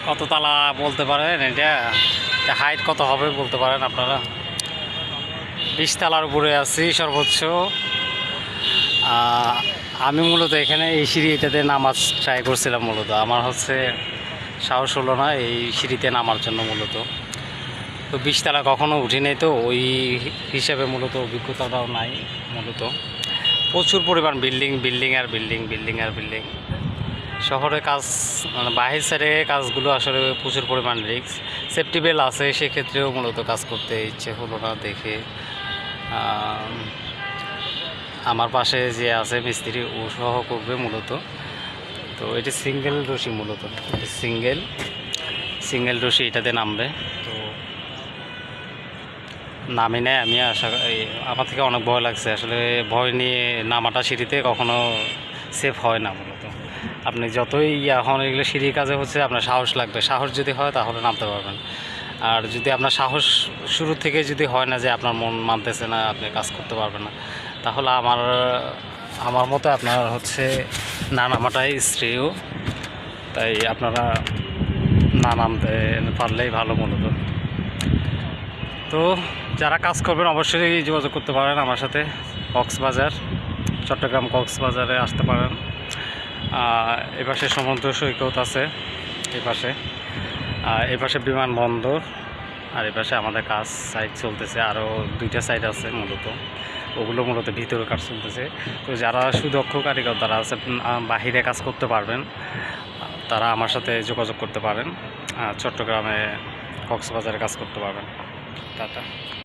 কত তালা বলতে পারেন এটা? হাইট কত হবে বলতে পারেন আপনারা? 20 তালার উপরে আছি সর্বোচ্চ। আমি মূলত এখানে এই সিঁড়ি এটাতে নামাজ ট্রাই করছিলাম। মূলত আমার হচ্ছে সাহস হলো না এই সিঁড়িতে নামার জন্য মূলত। তো 20 তালা কখনও উঠি নাই, তো ওই হিসাবে মূলত অভিজ্ঞতাটাও নাই মূলত। প্রচুর পরিমাণ বিল্ডিং বিল্ডিং আর বিল্ডিং বিল্ডিং আর বিল্ডিং। শহরে কাজ মানে বাহির সাইডে কাজগুলো আসলে প্রচুর পরিমাণ রিস্ক। সেফটি বেল আছে, সেক্ষেত্রেও মূলত কাজ করতে ইচ্ছে হলো না দেখে। আমার পাশে যে আছে মিস্ত্রি, ও সহ করবে মূলত। তো এটি সিঙ্গেল রশি মূলত, সিঙ্গেল রশি এটাতে নামবে। তো নামি নেয়, আমি আমার থেকে অনেক ভয় লাগছে আসলে। ভয় নিয়ে নামাটা সিঁড়িতে কখনো সেফ হয় না মূলত। আপনি যতই এখন এগুলো সিঁড়ির কাজে হচ্ছে, আপনার সাহস লাগবে। সাহস যদি হয় তাহলে নামতে পারবেন। আর যদি আপনার সাহস শুরু থেকে যদি হয় না, যে আপনার মন মানতেছে না, আপনি কাজ করতে পারবেন না, তাহলে আমার মতো আপনার হচ্ছে না নামাটাই শ্রেয়। তাই আপনারা না নামতে পারলেই ভালো মূলত। তো যারা কাজ করবেন অবশ্যই যোগাযোগ করতে পারেন আমার সাথে। কক্সবাজার, চট্টগ্রাম কক্সবাজারে আসতে পারেন। এপাশে সমুদ্র সৈকত আছে, এপাশে বিমানবন্দর, আর এপাশে আমাদের কাজ সাইট চলতেছে। আরও 2টা সাইট আছে মূলত, ওগুলো মূলত ভিতরে কাজ চলতেছে। তো যারা সুদক্ষ কারিগর যারা আছে, বাহিরে কাজ করতে পারবেন, তারা আমার সাথে যোগাযোগ করতে পারেন। চট্টগ্রামে কক্সবাজারে কাজ করতে পারবেন। টাটা।